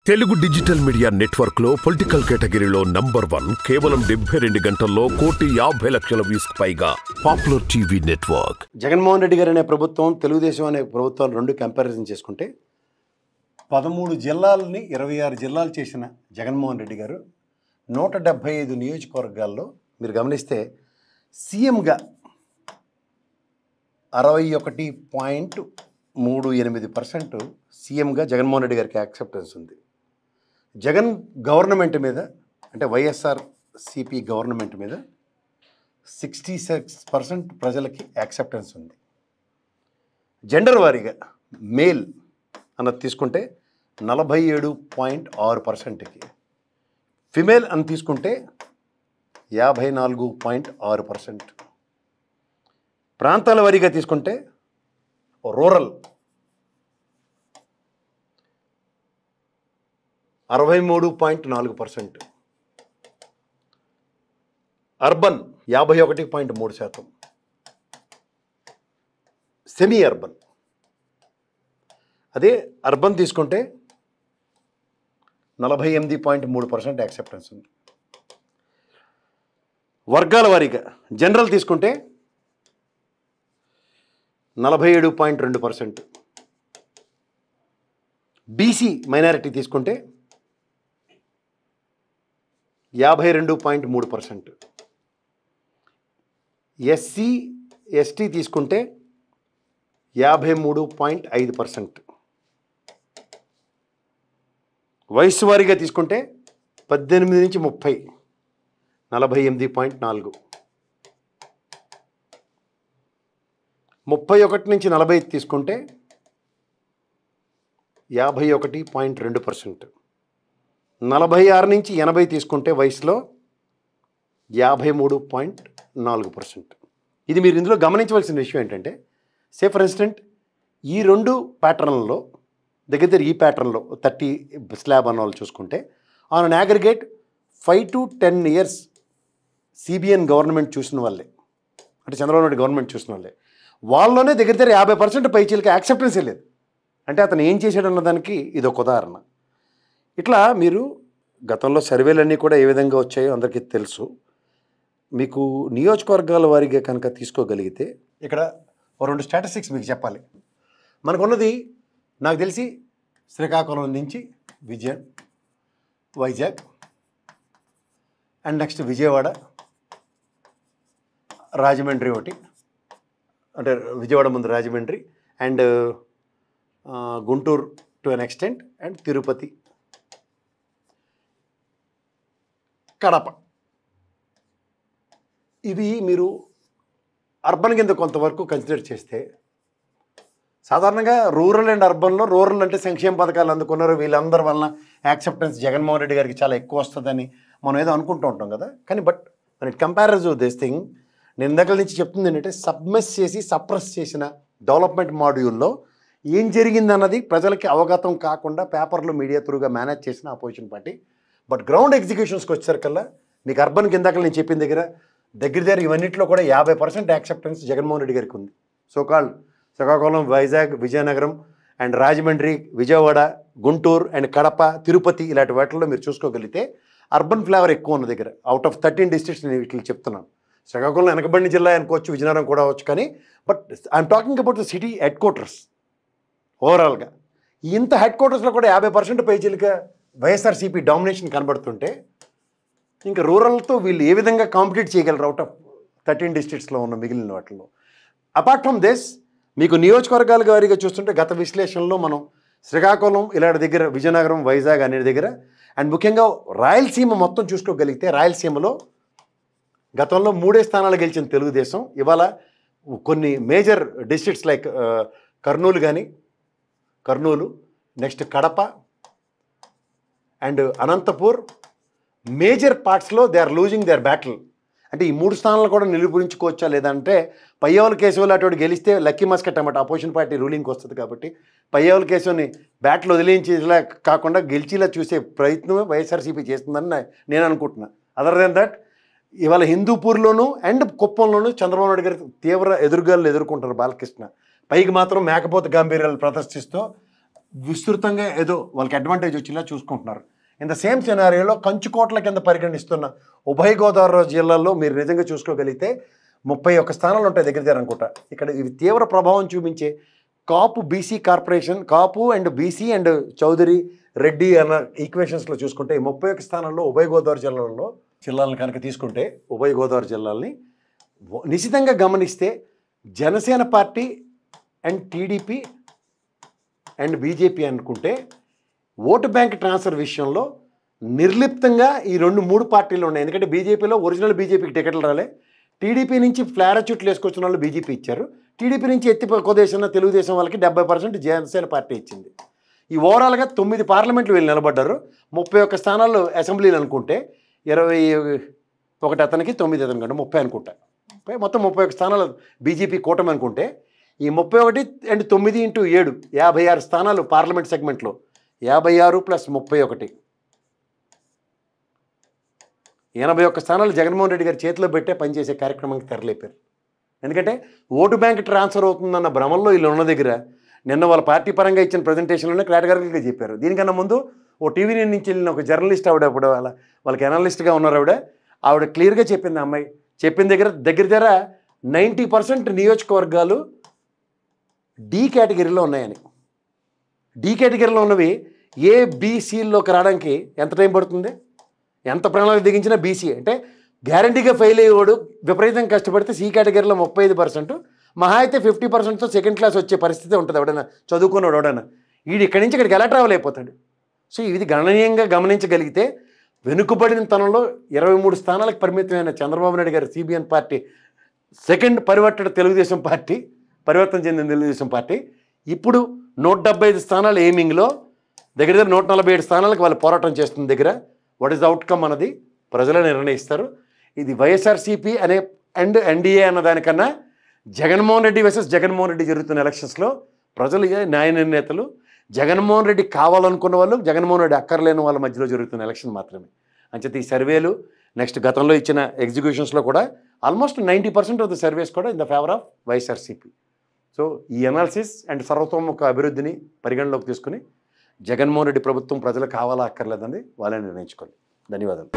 Telugu digital media network లో political కేటగిరీలో number 1 కేవలం 72 గంటల్లో 1,50,00,000 వ్యూస్ పైగా popular TV network. Jaganmohan Reddy గారు అనే ప్రభుత్వం, తెలుగుదేశం అనే ప్రభుత్వం రెండు కంపారిజన్ చేసుకుంటే 13 జిల్లాలని 26 జిల్లాలు చేసిన జగన్మోహన్ రెడ్డి గారు 175 నియోజకవర్గాల్లో మీరు గమనిస్తే సీఎంగా 61.38% సీఎంగా జగన్మోహన్ రెడ్డి గారికి యాక్సెప్టెన్స్ ఉంది. జగన్ గవర్నమెంట్ మీద అంటే వైఎస్ఆర్ సిపి గవర్నమెంట్ మీద 66% ప్రజలకి యాక్సెప్టెన్స్ ఉంది. జెండర్ వారీగా మేల్ అన్నది తీసుకుంటే 47.6%కి, ఫిమేల్ అని తీసుకుంటే 54.6%. ప్రాంతాల వారీగా తీసుకుంటే రూరల్ 63.4%, అర్బన్ 51.3%, సెమీ అర్బన్. అదే అర్బన్ తీసుకుంటే 48.3% యాక్సెప్టెన్స్ ఉంది. వర్గాల వారీగా జనరల్ తీసుకుంటే 47.2%, బీసీ మైనారిటీ తీసుకుంటే 52.3%, ఎస్సీ ఎస్టీ తీసుకుంటే 53.5%, వయస్సు వారీగా తీసుకుంటే 18 నుంచి 30 48.4, 31 నుంచి 40 తీసుకుంటే 51.2%, 46 నుంచి 80 తీసుకుంటే వయసులో 53.4%. ఇది మీరు ఇందులో గమనించవలసిన విషయం ఏంటంటే, సే ఫర్ ఇన్స్టెంట్ ఈ రెండు ప్యాటర్న్లలో దగ్గర ఈ ప్యాటర్న్లో 30 స్లాబ్ అన్న వాళ్ళు చూసుకుంటే on an aggregate 5 to 10 years CBN government చూసిన వాళ్ళే, అంటే చంద్రబాబు నాయుడు గవర్నమెంట్ చూసిన వాళ్ళే, వాళ్ళలోనే దగ్గర 50% పైచీలకి యాక్సెప్టెన్సే లేదు. అంటే అతను ఏం చేశాడు అన్నదానికి ఇది ఒక ఉదాహరణ. ఇట్లా మీరు గతంలో సర్వేలన్నీ కూడా ఏ విధంగా వచ్చాయో అందరికీ తెలుసు. మీకు నియోజకవర్గాల వారీగా కనుక తీసుకోగలిగితే ఇక్కడ రెండు స్టాటిస్టిక్స్ మీకు చెప్పాలి. మనకున్నది నాకు తెలిసి శ్రీకాకుళం నుంచి వైజాగ్ అండ్ నెక్స్ట్ విజయవాడ, రాజమండ్రి ఒకటి, అంటే విజయవాడ ముందు Rajahmundry and Guntur to an extent and Tirupati, Kadapa. ఇవి మీరు అర్బన్ కింద కొంతవరకు కన్సిడర్ చేస్తే, సాధారణంగా రూరల్ అండ్ అర్బన్లో రూరల్ అంటే సంక్షేమ పథకాలు అందుకున్నారు, వీళ్ళందరి వలన యాక్సెప్టెన్స్ జగన్మోహన్ రెడ్డి గారికి చాలా ఎక్కువ వస్తుందని మనం ఏదో అనుకుంటూ ఉంటాం కదా. కానీ బట్ మన ఇట్ కంపారిజన్ దిస్ థింగ్, నేను ఇందాక నుంచి చెప్తుంది ఏంటంటే సబ్మిస్ చేసి సప్రెస్ చేసిన డెవలప్మెంట్ మాడ్యూల్లో ఏం జరిగిందన్నది ప్రజలకి అవగతం కాకుండా పేపర్లు మీడియా త్రూగా మేనేజ్ చేసిన అపోజిషన్ పార్టీ. బట్ గ్రౌండ్ ఎగ్జిక్యూషన్స్కి వచ్చేసరికల్లా మీకు అర్బన్ కిందాక నేను చెప్పిన దగ్గర ఇవన్నింటిలో కూడా 50% యాక్సెప్టెన్స్ జగన్మోహన్ రెడ్డి గారికి ఉంది. So called Srikakulam, Vizag, Vizianagaram and Rajahmundry, Vijayawada, Guntur and Kadapa, Tirupati ఇలాంటి వాటిల్లో మీరు చూసుకోగలిగితే అర్బన్ ఫ్లేవర్ ఎక్కువ ఉన్న దగ్గర అవుట్ ఆఫ్ 13 డిస్ట్రిక్ట్స్ నేను వీటిని చెప్తున్నాను. శ్రీకాకుళం వెనకబడిన జిల్లా అనుకోవచ్చు, విజయనగరం కూడా అవచ్చు, కానీ but I'm talking about the city head quarters. ఓవరాల్గా ఇంత హెడ్ క్వార్టర్స్లో కూడా 50% పైచీలుగా వైఎస్ఆర్సీపీ డామినేషన్ కనబడుతుంటే ఇంకా రూరల్తో వీళ్ళు ఏ విధంగా కాంపిటీట్ చేయగలరు అవుట్ ఆఫ్ 13 డిస్ట్రిక్ట్స్లో ఉన్న మిగిలిన వాటిల్లో. అపార్ట్ ఫ్రమ్ దిస్ మీకు నియోజకవర్గాల వారీగా చూస్తుంటే గత విశ్లేషణలో మనం శ్రీకాకుళం ఇలాంటి దగ్గర, విజయనగరం, వైజాగ్ అనే దగ్గర అండ్ ముఖ్యంగా రాయలసీమ మొత్తం చూసుకోగలిగితే రాయలసీమలో గతంలో 3 స్థానాలు గెలిచిన తెలుగుదేశం ఇవాళ కొన్ని major districts like Kurnool next Kadapa and Anantapur major పార్ట్స్లో they are losing there battle. అంటే ఈ 3 స్థానాలు కూడా నిరూపించుకోవచ్చా లేదంటే పయ్యవల కేశవులు అటువంటి గెలిస్తే లక్కీ మస్కెట్ అన్నమాట అపోజిషన్ పార్టీ రూలింగ్కి వస్తుంది కాబట్టి పయ్యవల కేశవుని బ్యాటిల్ వదిలించేలా కాకుండా గెలిచేలా చూసే ప్రయత్నం వైఎస్ఆర్సీపీ చేస్తుందని నేను అనుకుంటున్నాను. అదర్ దెన్ దట్ ఇవాళ హిందూపూర్లోనూ అండ్ కుప్పంలోనూ చంద్రబాబు నాయుడు గారు తీవ్ర ఎదురుగాలు ఎదుర్కొంటారు బాలకృష్ణ. పైకి మాత్రం మేకపోత గాంభీర్యాలు ప్రదర్శిస్తూ విస్తృతంగా ఏదో వాళ్ళకి అడ్వాంటేజ్ వచ్చేలా చూసుకుంటున్నారు. ఇన్ ద సేమ్ సినారియోలో కంచుకోట్ల కింద పరిగణిస్తున్న ఉభయ గోదావరి జిల్లాల్లో మీరు నిజంగా చూసుకోగలిగితే 31 స్థానాలు ఉంటాయి దగ్గర అనుకుంటా. ఇక్కడ ఇవి తీవ్ర ప్రభావం చూపించే Kapu BC corporation, Kapu and BC and Chowdary Reddy అన్న ఈక్వేషన్స్లో చూసుకుంటే 31 స్థానాల్లో ఉభయ గోదావరి జిల్లాలను కనుక తీసుకుంటే ఉభయ గోదావరి జిల్లాల్ని నిశితంగా గమనిస్తే Janasena party and TDP and BJP అనుకుంటే ఓటు బ్యాంక్ ట్రాన్స్ఫర్ విషయంలో నిర్లిప్తంగా ఈ 2-3 పార్టీలు ఉన్నాయి. ఎందుకంటే బీజేపీలో ఒరిజినల్ బీజేపీకి టికెట్లు రాలే, టీడీపీ నుంచి ఫ్లారచ్యూట్లు వేసుకొచ్చిన వాళ్ళు బీజేపీ ఇచ్చారు, టీడీపీ నుంచి ఎత్తి కొదేసిన తెలుగుదేశం వాళ్ళకి 70% జనసేన పార్టీ ఇచ్చింది. ఈ ఓవరాల్గా 9 పార్లమెంట్లు వీళ్ళు నిలబడ్డారు. 31 స్థానాలు అసెంబ్లీలు అనుకుంటే 21 అతనికి 9 అతనికి అంటే 30 అనుకుంటా, మొత్తం 31 స్థానాలు బీజేపీ కూటమి అనుకుంటే ఈ 31 అండ్ 9 × 7 56 స్థానాలు పార్లమెంట్ సెగ్మెంట్లో 56 + 31 81 స్థానాలు జగన్మోహన్ రెడ్డి గారి చేతిలో పెట్టే పనిచేసే కార్యక్రమానికి తెరలేపారు. ఎందుకంటే ఓటు బ్యాంక్ ట్రాన్స్ఫర్ అవుతుందన్న భ్రమంలో వీళ్ళు ఉన్న దగ్గర నిన్న వాళ్ళ పార్టీ పరంగా ఇచ్చిన ప్రజెంటేషన్లోనే క్లారిటీగా చెప్పారు. దీనికన్నా ముందు ఓ టీవీ నుంచి వెళ్ళిన ఒక జర్నలిస్ట్ ఆవిడ అప్పుడు వాళ్ళకి అనలిస్ట్గా ఉన్నారు. ఆవిడ క్లియర్గా చెప్పింది, అమ్మాయి చెప్పిన దగ్గర 90% నియోజకవర్గాలు డి కేటగిరీలో ఉన్నాయని. డి కేటగిరీలో ఉన్నవి ఏబిసిల్లోకి రావడానికి ఎంత టైం పడుతుంది, ఎంత ప్రణాళిక దిగించినా బీసీ అంటే గ్యారంటీగా ఫెయిల్ అయ్యేవాడు విపరీతంగా కష్టపడితే సి కేటగిరీలో 35%, మహా అయితే 50%తో సెకండ్ క్లాస్ వచ్చే పరిస్థితి ఉంటుంది. ఎవడైనా చదువుకున్నాడు ఎవడైనా వీడు ఇక్కడి నుంచి ఇక్కడికి ఎలా ట్రావెల్ అయిపోతాడు. సో ఇది గణనీయంగా గమనించగలిగితే వెనుకబడిన తనంలో 23 స్థానాలకు పరిమితమైన చంద్రబాబు నాయుడు గారి సిబిఎన్ పార్టీ సెకండ్ పరివర్తన చెందిన తెలుగుదేశం పార్టీ ఇప్పుడు 175 స్థానాలు ఎయిమింగ్లో దగ్గర 147 స్థానాలకు వాళ్ళు పోరాటం చేస్తున్న దగ్గర వాట్ ఈస్ అవుట్కమ్ అన్నది ప్రజలే నిర్ణయిస్తారు. ఇది వైఎస్ఆర్సీపీ అనే అండ్ ఎన్డీఏ అన్న దానికన్నా జగన్మోహన్ రెడ్డి వర్సెస్ జగన్మోహన్ రెడ్డి జరుగుతున్న ఎలక్షన్స్లో ప్రజలు న్యాయ నిర్ణేతలు జగన్మోహన్ రెడ్డి కావాలనుకున్న వాళ్ళు, జగన్మోహన్ రెడ్డి అక్కర్లేని వాళ్ళ మధ్యలో జరుగుతున్న ఎలక్షన్ మాత్రమే. అంచేత ఈ సర్వేలు నెక్స్ట్ గతంలో ఇచ్చిన ఎగ్జిక్యూషన్స్లో కూడా ఆల్మోస్ట్ 90% ఆఫ్ ద సర్వేస్ కూడా in the favour of YSRCP. So ఈ అనాలిసిస్ అండ్ సర్వతోముఖ అభివృద్ధిని పరిగణలోకి తీసుకుని జగన్మోహన్ రెడ్డి ప్రభుత్వం ప్రజలకు కావాలా అక్కర్లేదని వాళ్ళని నిర్ణయించుకోవాలి. ధన్యవాదాలు.